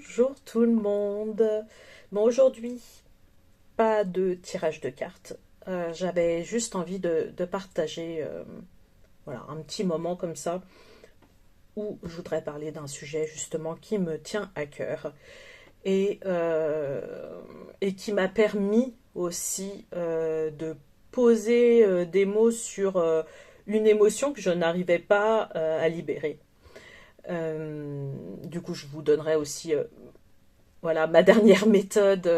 Bonjour tout le monde. Bon, aujourd'hui, pas de tirage de cartes. J'avais juste envie de partager voilà, un petit moment comme ça où je voudrais parler d'un sujet justement qui me tient à cœur et, et qui m'a permis aussi de poser des mots sur une émotion que je n'arrivais pas à libérer. Du coup, je vous donnerai aussi voilà, ma dernière méthode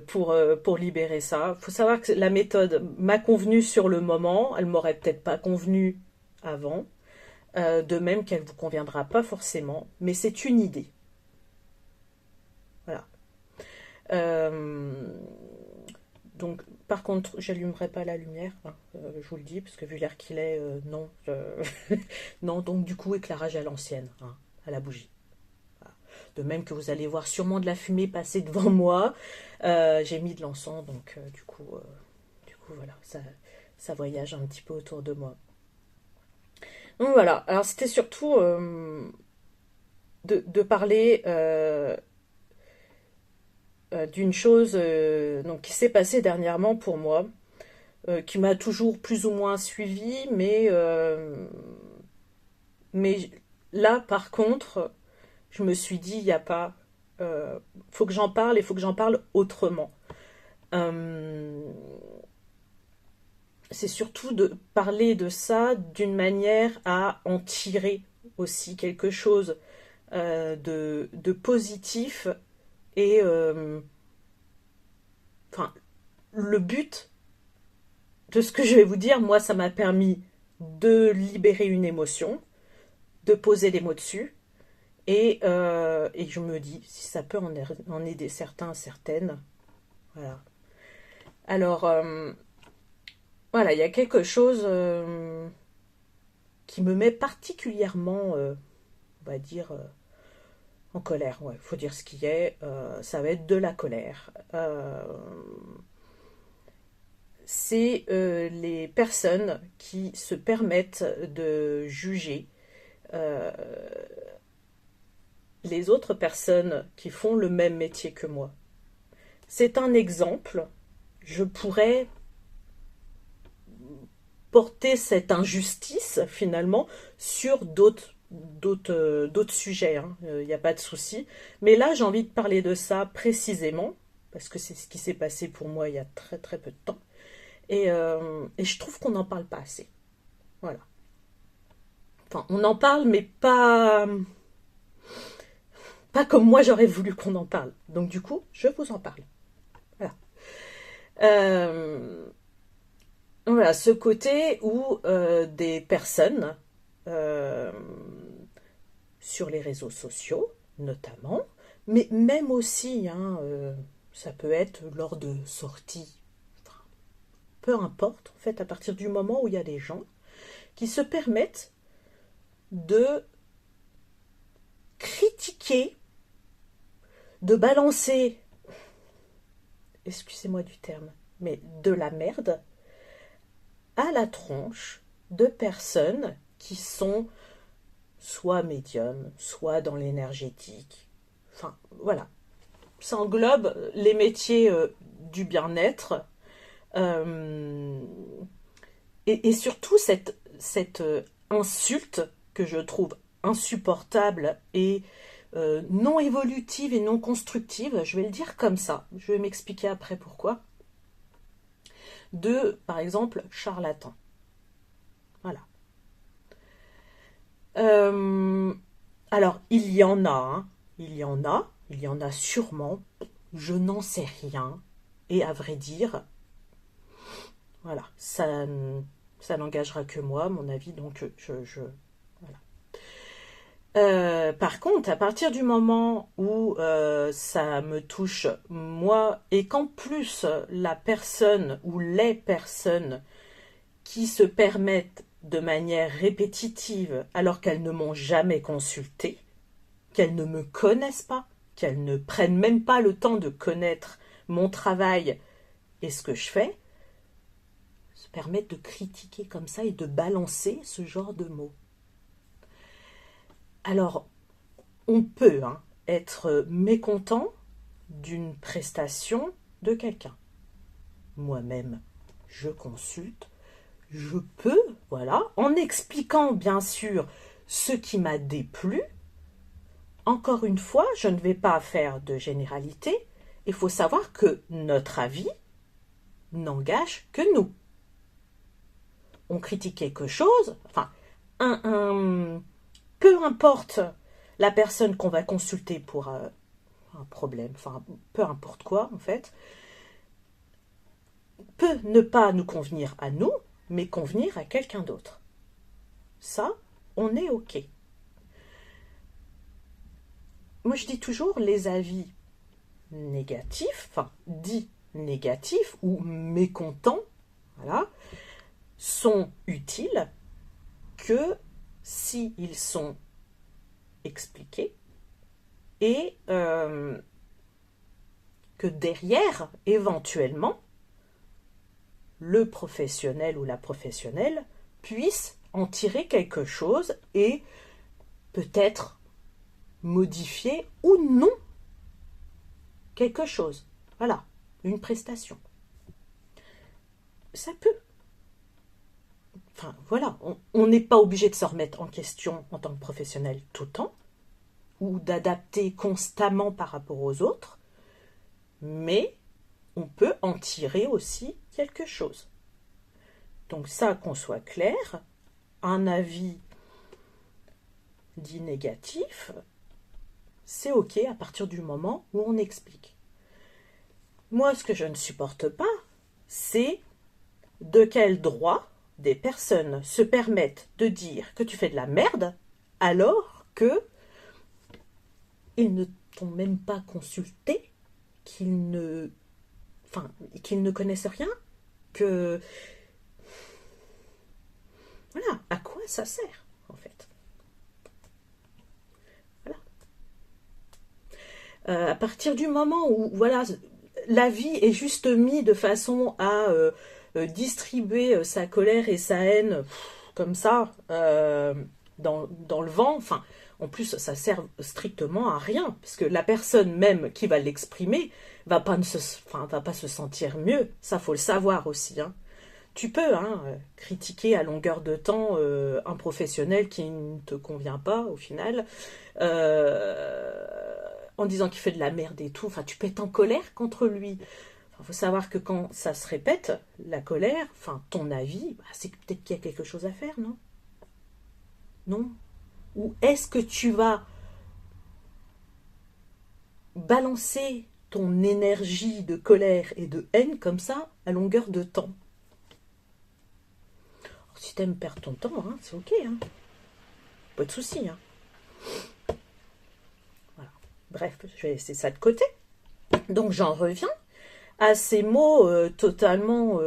pour libérer ça. Il faut savoir que la méthode m'a convenu sur le moment, elle m'aurait peut-être pas convenu avant, de même qu'elle vous conviendra pas forcément, mais c'est une idée. Voilà. Euh, donc, par contre, j'allumerai pas la lumière, hein, je vous le dis, parce que vu l'air qu'il est, non. Non, donc du coup, éclairage à l'ancienne, hein, à la bougie. De même que vous allez voir sûrement de la fumée passer devant moi. J'ai mis de l'encens, donc du coup voilà, ça voyage un petit peu autour de moi. Donc voilà, alors c'était surtout de parler d'une chose donc, qui s'est passée dernièrement pour moi, qui m'a toujours plus ou moins suivi, mais là par contre, je me suis dit, il n'y a pas... faut que j'en parle et faut que j'en parle autrement. Euh, c'est surtout de parler de ça d'une manière à en tirer aussi quelque chose de positif et enfin le but de ce que je vais vous dire, moi ça m'a permis de libérer une émotion, de poser les mots dessus et je me dis si ça peut en aider certains, certaines, voilà. Alors voilà, il y a quelque chose qui me met particulièrement, on va dire, en colère. Ouais, faut dire ce qui est. Ça va être de la colère. C'est les personnes qui se permettent de juger euh, les autres personnes qui font le même métier que moi. C'est un exemple. Je pourrais porter cette injustice finalement sur d'autres sujets, hein. Il n'y a pas de souci. Mais là, j'ai envie de parler de ça précisément, parce que c'est ce qui s'est passé pour moi il y a très très peu de temps. Et je trouve qu'on n'en parle pas assez. Voilà. Enfin, on en parle, mais pas comme moi j'aurais voulu qu'on en parle. Donc du coup, je vous en parle. Voilà. Euh, voilà, ce côté où des personnes euh, sur les réseaux sociaux, notamment, mais même aussi, hein, ça peut être lors de sorties, enfin, peu importe, en fait, à partir du moment où il y a des gens qui se permettent de critiquer, de balancer, excusez-moi du terme, mais de la merde à la tronche de personnes qui sont soit médiums, soit dans l'énergétique. Enfin, voilà. Ça englobe les métiers du bien-être euh, et surtout cette insulte que je trouve insupportable et non évolutive et non constructive, je vais le dire comme ça, je vais m'expliquer après pourquoi, de, par exemple, charlatan. Voilà. Euh, alors, il y en a, hein, il y en a sûrement, je n'en sais rien, et à vrai dire, voilà, ça n'engagera que moi, à mon avis, donc voilà. Par contre, à partir du moment où ça me touche moi et qu'en plus la personne ou les personnes qui se permettent de manière répétitive alors qu'elles ne m'ont jamais consulté, qu'elles ne me connaissent pas, qu'elles ne prennent même pas le temps de connaître mon travail et ce que je fais, se permettent de critiquer comme ça et de balancer ce genre de mots. Alors, on peut, hein. être mécontent d'une prestation de quelqu'un. Moi-même, je consulte, je peux, voilà, en expliquant bien sûr ce qui m'a déplu. Encore une fois, je ne vais pas faire de généralité. Il faut savoir que notre avis n'engage que nous. On critique quelque chose, enfin, peu importe la personne qu'on va consulter pour un problème, enfin, peu importe quoi en fait, peut ne pas nous convenir à nous, mais convenir à quelqu'un d'autre. Ça, on est OK. Moi, je dis toujours les avis négatifs, enfin, dits négatifs ou mécontents, voilà, sont utiles que s'ils sont expliqués et que derrière, éventuellement, le professionnel ou la professionnelle puisse en tirer quelque chose et peut-être modifier ou non quelque chose. Voilà, une prestation. Ça peut. Enfin, voilà, on n'est pas obligé de se remettre en question en tant que professionnel tout le temps ou d'adapter constamment par rapport aux autres, mais on peut en tirer aussi quelque chose. Donc ça, qu'on soit clair, un avis dit négatif, c'est OK à partir du moment où on explique. Moi, ce que je ne supporte pas, c'est de quel droit des personnes se permettent de dire que tu fais de la merde alors que ils ne t'ont même pas consulté, qu'ils ne connaissent rien, que voilà, à quoi ça sert en fait. Voilà. À partir du moment où voilà, l'avis est juste mis de façon à distribuer sa colère et sa haine comme ça dans le vent, enfin, en plus ça sert strictement à rien, parce que la personne même qui va l'exprimer va pas se sentir mieux, ça faut le savoir aussi, hein. Tu peux critiquer à longueur de temps un professionnel qui ne te convient pas au final, en disant qu'il fait de la merde et tout. Enfin, tu peux être en colère contre lui. Il faut savoir que quand ça se répète, la colère, enfin ton avis, c'est peut-être qu'il y a quelque chose à faire, non? Non? Ou est-ce que tu vas balancer ton énergie de colère et de haine comme ça à longueur de temps? Si t'aimes perdre ton temps, c'est ok, pas de souci. Voilà. Bref, je vais laisser ça de côté. Donc j'en reviens à ces mots totalement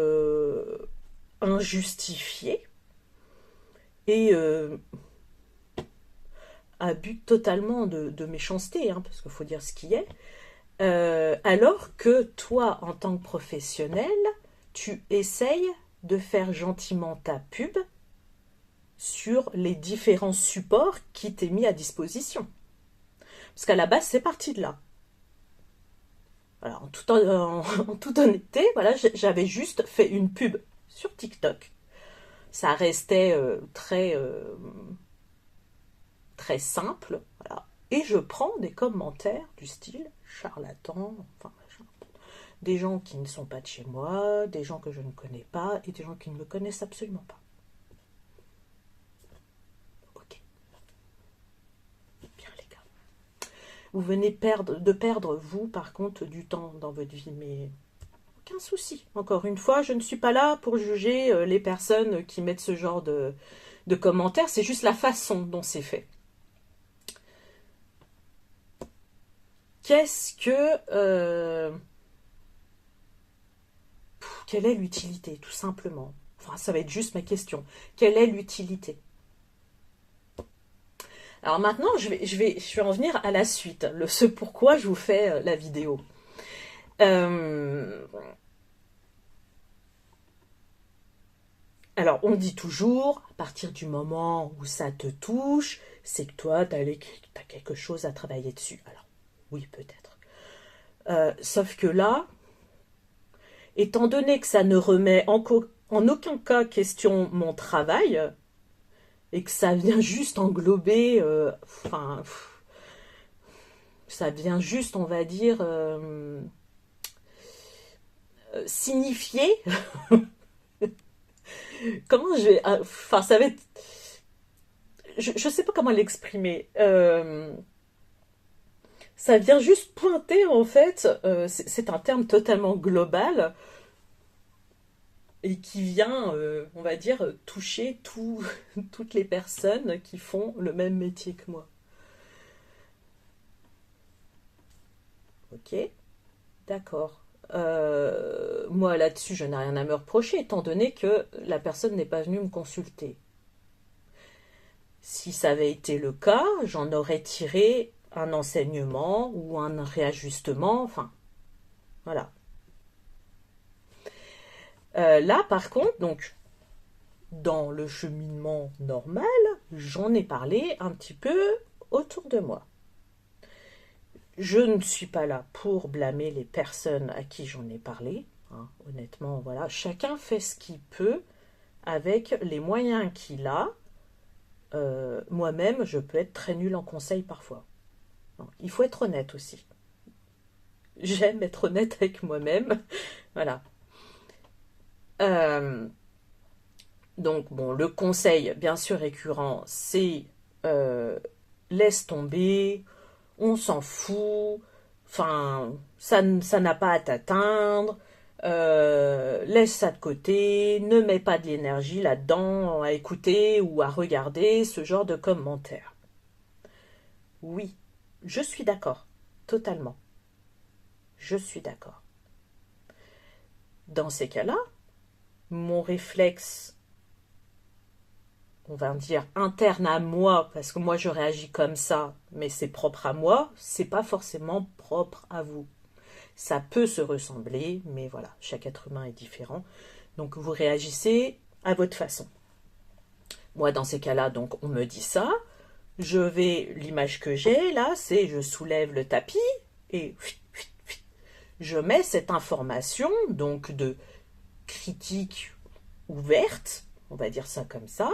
injustifiés et à but totalement de méchanceté, parce qu'il faut dire ce qui est, alors que toi, en tant que professionnel, tu essayes de faire gentiment ta pub sur les différents supports qui t'est mis à disposition. Parce qu'à la base, c'est parti de là. Voilà, en toute honnêteté, voilà, j'avais juste fait une pub sur TikTok. Ça restait très simple, voilà. Et je prends des commentaires du style charlatan, enfin, des gens qui ne sont pas de chez moi, des gens que je ne connais pas et des gens qui ne me connaissent absolument pas. Ok. Bien les gars. Vous venez de perdre, vous, par contre, du temps dans votre vie, mais aucun souci. Encore une fois, je ne suis pas là pour juger les personnes qui mettent ce genre de commentaires, c'est juste la façon dont c'est fait. Qu'est-ce que... quelle est l'utilité, tout simplement? Enfin, ça va être juste ma question. Quelle est l'utilité? Alors maintenant, je vais en venir à la suite, ce pourquoi je vous fais la vidéo. Alors, on dit toujours, à partir du moment où ça te touche, c'est que toi, tu as quelque chose à travailler dessus. Alors, oui, peut-être. Sauf que là, étant donné que ça ne remet en aucun cas question mon travail, et que ça vient juste englober, enfin, ça vient juste, on va dire, signifier, comment je vais, enfin, ça va être, je sais pas comment l'exprimer, ça vient juste pointer, en fait, c'est un terme totalement global, et qui vient, on va dire, toucher toutes les personnes qui font le même métier que moi. Ok, d'accord. Moi, là-dessus, je n'ai rien à me reprocher, étant donné que la personne n'est pas venue me consulter. Si ça avait été le cas, j'en aurais tiré un enseignement ou un réajustement, enfin, voilà. Là, par contre, donc, dans le cheminement normal, j'en ai parlé un petit peu autour de moi. Je ne suis pas là pour blâmer les personnes à qui j'en ai parlé. Hein, honnêtement, voilà, chacun fait ce qu'il peut avec les moyens qu'il a. Moi-même, je peux être très nulle en conseil parfois. Non, il faut être honnête aussi. J'aime être honnête avec moi-même. Voilà. Euh, donc, bon, le conseil, bien sûr, récurrent, c'est laisse tomber, on s'en fout, enfin, ça n'a pas à t'atteindre, laisse ça de côté, ne mets pas de l'énergie là-dedans à écouter ou à regarder ce genre de commentaires. Oui, je suis d'accord, totalement. Je suis d'accord. Dans ces cas-là, mon réflexe, on va dire interne à moi, parce que moi je réagis comme ça, mais c'est propre à moi, c'est pas forcément propre à vous. Ça peut se ressembler, mais voilà, chaque être humain est différent. Donc vous réagissez à votre façon. Moi, dans ces cas-là, donc on me dit ça. L'image que j'ai là, c'est je soulève le tapis et je mets cette information, donc de critique ouverte, on va dire ça comme ça,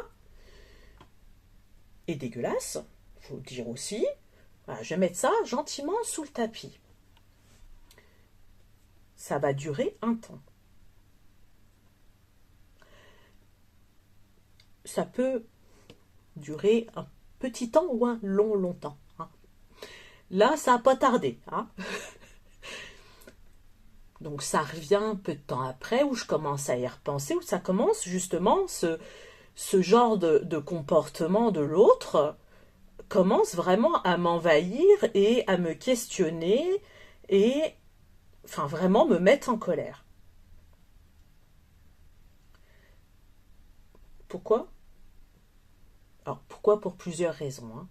et dégueulasse, faut dire aussi. Voilà, je vais mettre ça gentiment sous le tapis. Ça va durer un temps. Ça peut durer un petit temps ou un long temps. Hein. Là, ça n'a pas tardé. Hein. Donc ça revient peu de temps après, où je commence à y repenser, où ça commence justement, ce genre de comportement de l'autre commence vraiment à m'envahir et à me questionner et enfin vraiment me mettre en colère. Pourquoi? Alors pourquoi? Pour plusieurs raisons. Hein.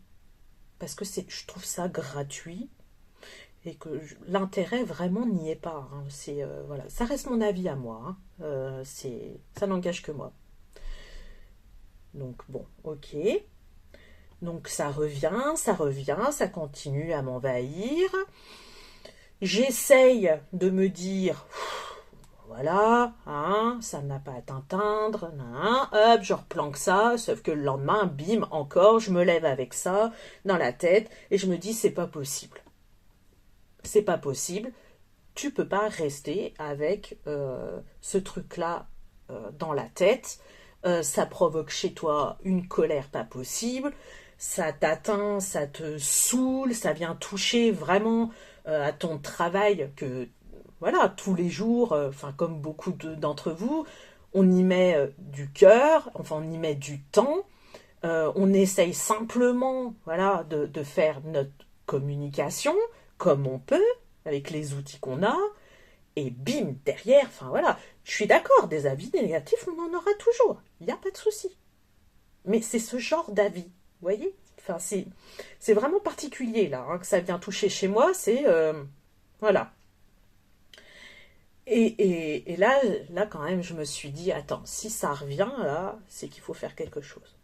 Parce que je trouve ça gratuit et que l'intérêt vraiment n'y est pas. Hein. Voilà, ça reste mon avis à moi. Hein. Ça n'engage que moi. Donc bon, ok. Donc ça revient, ça continue à m'envahir. J'essaye de me dire, voilà, hein, ça n'a pas à t'atteindre, hein, hop, je replanque ça, sauf que le lendemain, bim, encore, je me lève avec ça dans la tête et je me dis, c'est pas possible. C'est pas possible. Tu peux pas rester avec ce truc-là dans la tête. Ça provoque chez toi une colère pas possible. Ça t'atteint, ça te saoule, ça vient toucher vraiment à ton travail que, voilà, tous les jours, enfin comme beaucoup d'entre vous, on y met du cœur, enfin on y met du temps. On essaye simplement, voilà, de faire notre communication comme on peut, avec les outils qu'on a, et bim, derrière, enfin voilà, je suis d'accord, des avis négatifs, on en aura toujours, il n'y a pas de souci. Mais c'est ce genre d'avis, vous voyez, enfin c'est vraiment particulier là, hein, que ça vient toucher chez moi, c'est, voilà. Et là, quand même, je me suis dit, attends, si ça revient, là, c'est qu'il faut faire quelque chose.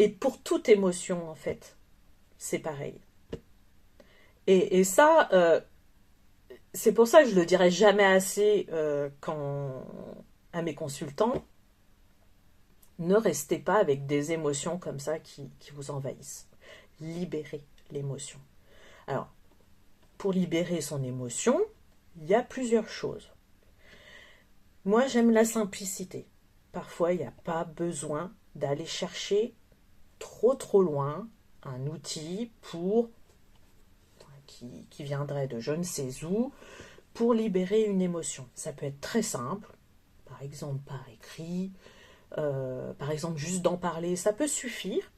Et pour toute émotion, en fait, c'est pareil. Et ça, c'est pour ça que je le dirai jamais assez à mes consultants. Ne restez pas avec des émotions comme ça qui vous envahissent. Libérez l'émotion. Alors, pour libérer son émotion, il y a plusieurs choses. Moi, j'aime la simplicité. Parfois, il n'y a pas besoin d'aller chercher trop loin un outil qui viendrait de je ne sais où pour libérer une émotion. Ça peut être très simple, par exemple par écrit, par exemple juste d'en parler, ça peut suffire.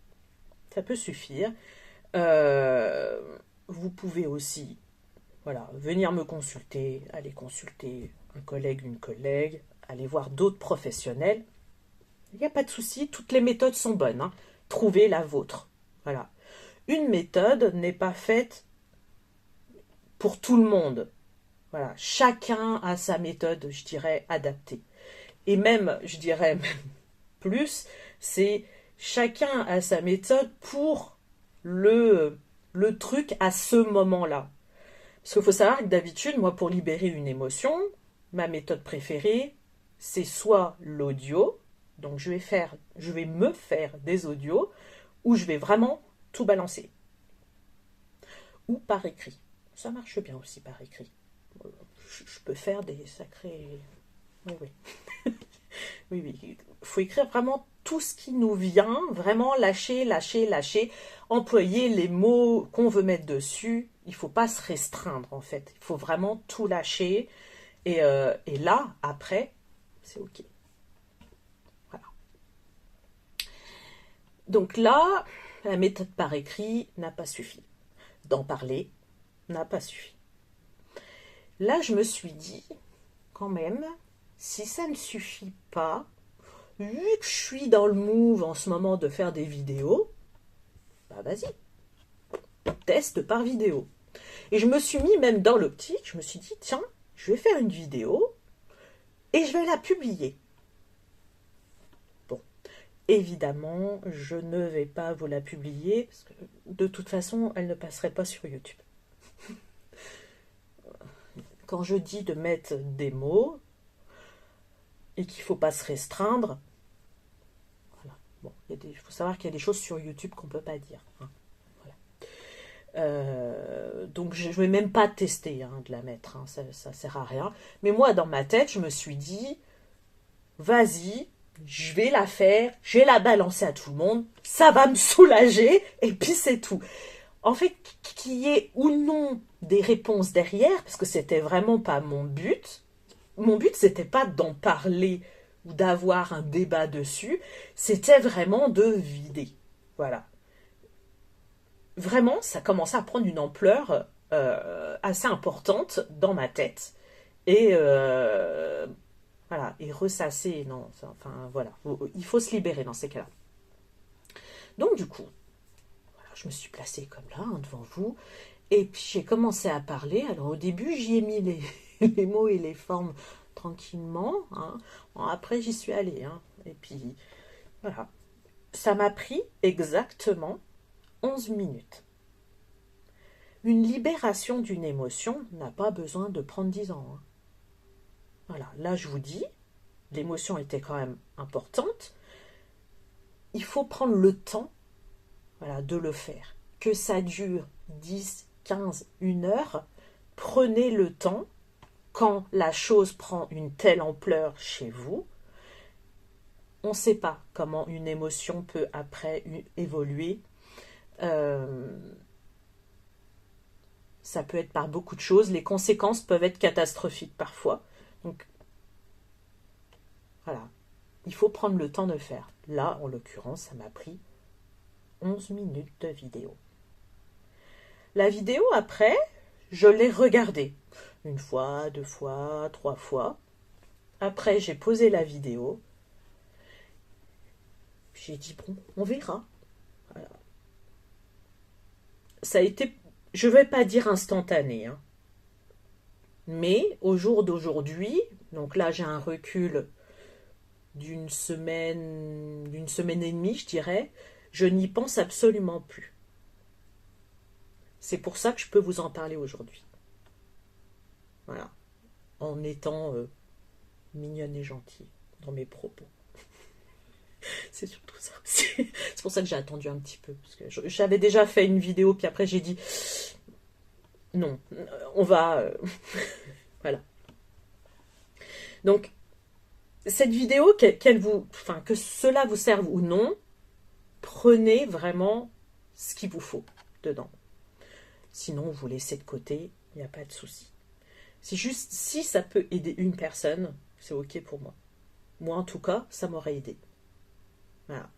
Ça peut suffire. Vous pouvez aussi venir me consulter, aller consulter un collègue, une collègue, aller voir d'autres professionnels. Il n'y a pas de souci, toutes les méthodes sont bonnes. Hein. Trouvez la vôtre. Voilà. Une méthode n'est pas faite pour tout le monde. Voilà. Chacun a sa méthode, je dirais, adaptée. Et même, je dirais même plus, c'est chacun a sa méthode pour le truc à ce moment-là. Parce qu'il faut savoir que d'habitude, moi, pour libérer une émotion, ma méthode préférée, c'est soit l'audio, donc je vais me faire des audios, où je vais vraiment tout balancer. Ou par écrit. Ça marche bien aussi par écrit. Je peux faire des sacrés... Oui. Oui. Il faut écrire vraiment tout ce qui nous vient, vraiment lâcher. Employer les mots qu'on veut mettre dessus. Il ne faut pas se restreindre, en fait. Il faut vraiment tout lâcher. Et là, après, c'est OK. Voilà. Donc là, la méthode par écrit n'a pas suffi. D'en parler n'a pas suffi. Là, je me suis dit, quand même, si ça ne suffit pas, vu que je suis dans le move en ce moment de faire des vidéos, bah vas-y, teste par vidéo. Et je me suis mis même dans l'optique, je me suis dit, tiens, je vais faire une vidéo et je vais la publier. Bon, évidemment, je ne vais pas vous la publier, parce que de toute façon, elle ne passerait pas sur YouTube. Quand je dis de mettre des mots et qu'il ne faut pas se restreindre, voilà. Bon, il faut savoir qu'il y a des choses sur YouTube qu'on ne peut pas dire. Hein. Voilà. Donc je ne vais même pas tester de la mettre, hein, ça ne sert à rien. Mais moi, dans ma tête, je me suis dit, vas-y, je vais la faire, je vais la balancer à tout le monde, ça va me soulager, et puis c'est tout. En fait, qu'il y ait ou non des réponses derrière, parce que c'était vraiment pas mon but. Mon but, c'était pas d'en parler ou d'avoir un débat dessus, c'était vraiment de vider. Voilà. Vraiment, ça commençait à prendre une ampleur assez importante dans ma tête. Et voilà, et ressasser, non, enfin voilà, il faut se libérer dans ces cas-là. Donc du coup, je me suis placée comme là, devant vous, et puis j'ai commencé à parler. Alors au début, j'y ai mis les mots et les formes tranquillement. Hein. Bon, après, j'y suis allée. Hein. Et puis, voilà. Ça m'a pris exactement 11 minutes. Une libération d'une émotion n'a pas besoin de prendre 10 ans. Hein. Voilà, là je vous dis, l'émotion était quand même importante. Il faut prendre le temps de le faire. Que ça dure 10, 15, 1 heure, prenez le temps, quand la chose prend une telle ampleur chez vous, on ne sait pas comment une émotion peut après évoluer. Ça peut être par beaucoup de choses. Les conséquences peuvent être catastrophiques parfois. Donc, voilà. Il faut prendre le temps de le faire. Là, en l'occurrence, ça m'a pris 11 minutes de vidéo. La vidéo, après, je l'ai regardée. 1 fois, 2 fois, 3 fois. Après, j'ai posé la vidéo. J'ai dit, bon, on verra. Voilà. Ça a été, je ne vais pas dire instantané, hein. Mais au jour d'aujourd'hui, donc là j'ai un recul d'une semaine et demie, je dirais, Je n'y pense absolument plus. C'est pour ça que je peux vous en parler aujourd'hui. Voilà. En étant mignonne et gentille dans mes propos. C'est surtout ça. C'est pour ça que j'ai attendu un petit peu. Parce que j'avais déjà fait une vidéo, puis après j'ai dit non, on va... voilà. Donc, cette vidéo, que cela vous serve ou non, prenez vraiment ce qu'il vous faut dedans. Sinon, vous laissez de côté, il n'y a pas de souci. C'est juste, si ça peut aider une personne, c'est ok pour moi. Moi, en tout cas, ça m'aurait aidé. Voilà.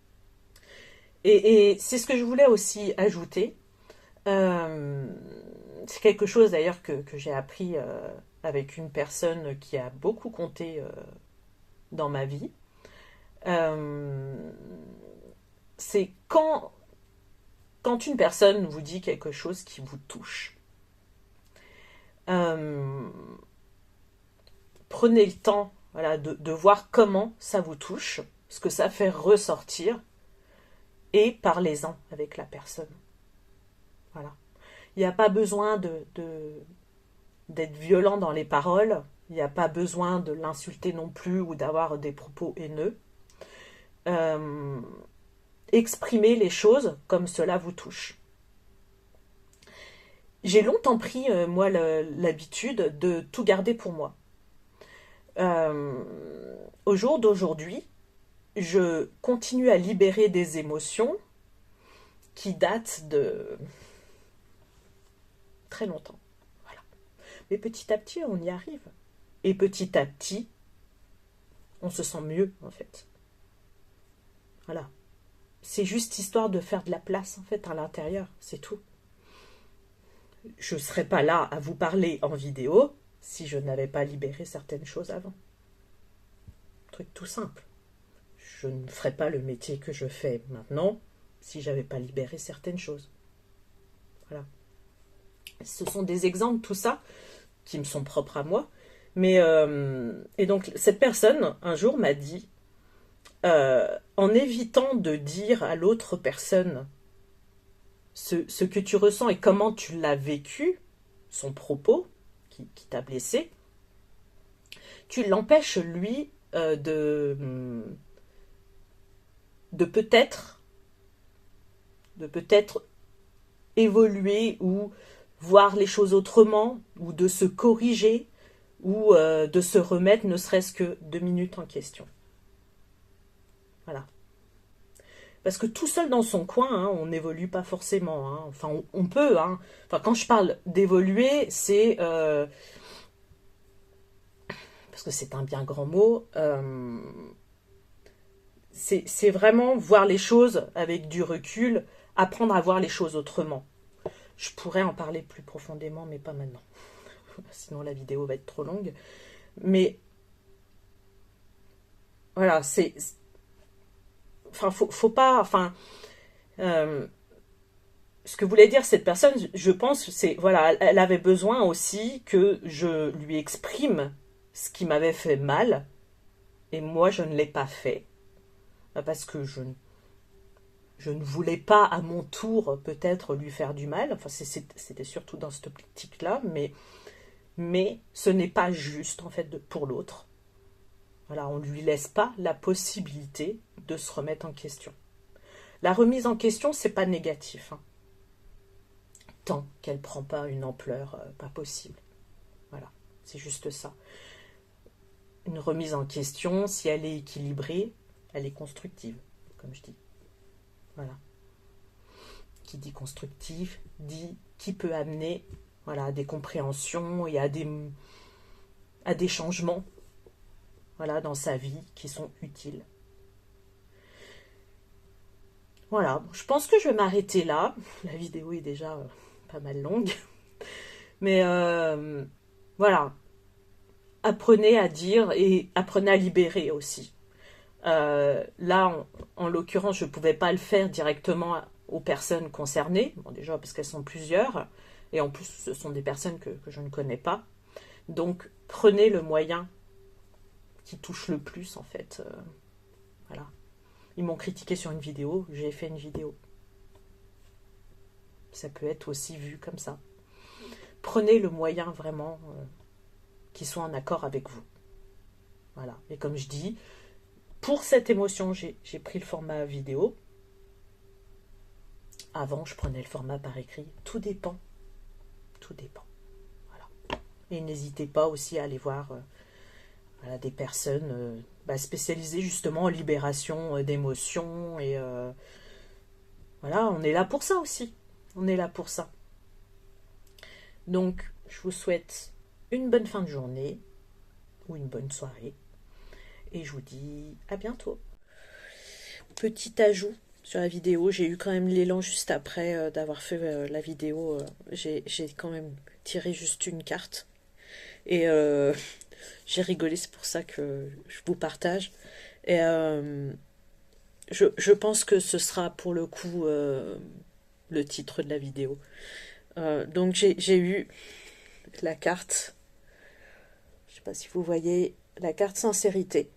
Et c'est ce que je voulais aussi ajouter. C'est quelque chose d'ailleurs que j'ai appris avec une personne qui a beaucoup compté dans ma vie. C'est quand une personne vous dit quelque chose qui vous touche. Prenez le temps, voilà, de voir comment ça vous touche, ce que ça fait ressortir, et parlez-en avec la personne. Voilà. Il n'y a pas besoin d'être violent dans les paroles, il n'y a pas besoin de l'insulter non plus ou d'avoir des propos haineux. Exprimez les choses comme cela vous touche. J'ai longtemps pris, moi, l'habitude de tout garder pour moi. Au jour d'aujourd'hui, je continue à libérer des émotions qui datent de très longtemps. Voilà. Mais petit à petit, on y arrive. Et petit à petit, on se sent mieux, en fait. Voilà. C'est juste histoire de faire de la place, en fait, à l'intérieur. C'est tout. Je ne serais pas là à vous parler en vidéo si je n'avais pas libéré certaines choses avant. Truc tout simple. Je ne ferais pas le métier que je fais maintenant si j'avais pas libéré certaines choses. Voilà. Ce sont des exemples, tout ça, qui me sont propres à moi. Mais et donc, cette personne, un jour, m'a dit, en évitant de dire à l'autre personne ce que tu ressens et comment tu l'as vécu, son propos qui t'a blessé, tu l'empêches, lui, de peut-être évoluer ou voir les choses autrement, ou de se corriger, ou de se remettre ne serait-ce que 2 minutes en question. Voilà. Parce que tout seul dans son coin, hein, on n'évolue pas forcément. Hein. Enfin, on peut. Hein. Enfin, quand je parle d'évoluer, c'est... parce que c'est un bien grand mot. C'est vraiment voir les choses avec du recul, apprendre à voir les choses autrement. Je pourrais en parler plus profondément, mais pas maintenant. Sinon, la vidéo va être trop longue. Mais... voilà, c'est... Enfin, faut pas... Enfin... ce que voulait dire cette personne, je pense, c'est... Voilà, elle avait besoin aussi que je lui exprime ce qui m'avait fait mal. Et moi, je ne l'ai pas fait. Parce que je ne voulais pas à mon tour peut-être lui faire du mal. Enfin, c'était surtout dans cette optique-là. Mais ce n'est pas juste, en fait, pour l'autre. Voilà, on ne lui laisse pas la possibilité de se remettre en question. La remise en question, c'est pas négatif. Hein. Tant qu'elle ne prend pas une ampleur pas possible. Voilà, c'est juste ça. Une remise en question, si elle est équilibrée, elle est constructive, comme je dis. Voilà. Qui dit constructif, dit qui peut amener, voilà, à des compréhensions et à des changements, voilà, dans sa vie qui sont utiles. Voilà, je pense que je vais m'arrêter là. La vidéo est déjà pas mal longue. Mais voilà, apprenez à dire et apprenez à libérer aussi. Là, en l'occurrence, je ne pouvais pas le faire directement aux personnes concernées. Bon, déjà parce qu'elles sont plusieurs. Et en plus, ce sont des personnes que je ne connais pas. Donc, prenez le moyen qui touche le plus, en fait. Voilà. Ils m'ont critiqué sur une vidéo, j'ai fait une vidéo. Ça peut être aussi vu comme ça. Prenez le moyen vraiment qui soit en accord avec vous. Voilà. Et comme je dis, pour cette émotion, j'ai pris le format vidéo. Avant, je prenais le format par écrit. Tout dépend. Tout dépend. Voilà. Et n'hésitez pas aussi à aller voir voilà, des personnes spécialisées justement en libération d'émotions. Et voilà, on est là pour ça aussi. On est là pour ça. Donc, je vous souhaite une bonne fin de journée ou une bonne soirée. Et je vous dis à bientôt. Petit ajout sur la vidéo, j'ai eu quand même l'élan juste après d'avoir fait la vidéo. J'ai quand même tiré juste une carte. Et j'ai rigolé, c'est pour ça que je vous partage. Et je pense que ce sera pour le coup le titre de la vidéo. Donc j'ai eu la carte, je sais pas si vous voyez, la carte sincérité.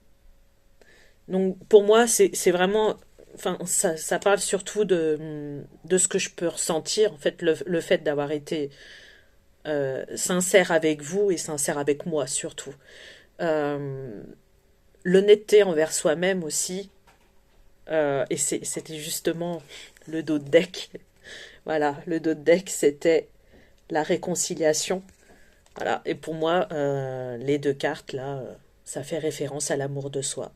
Donc pour moi c'est vraiment, enfin ça parle surtout de ce que je peux ressentir, en fait le fait d'avoir été sincère avec vous et sincère avec moi surtout. Euh, L'honnêteté envers soi-même aussi, et c'était justement le dos de deck. Voilà, le dos de deck c'était la réconciliation. Voilà, et pour moi, les deux cartes là, ça fait référence à l'amour de soi.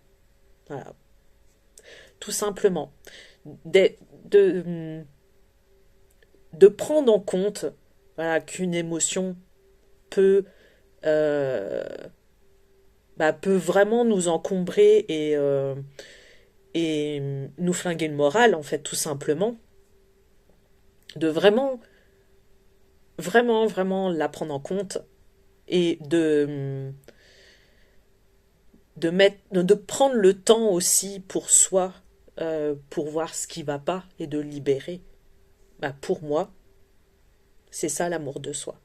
Voilà, tout simplement. De, de, de prendre en compte voilà, qu'une émotion peut, euh, peut vraiment nous encombrer et nous flinguer le moral, en fait, tout simplement. De vraiment, vraiment, vraiment la prendre en compte et de prendre le temps aussi pour soi, pour voir ce qui va pas et de libérer. Pour moi, c'est ça l'amour de soi.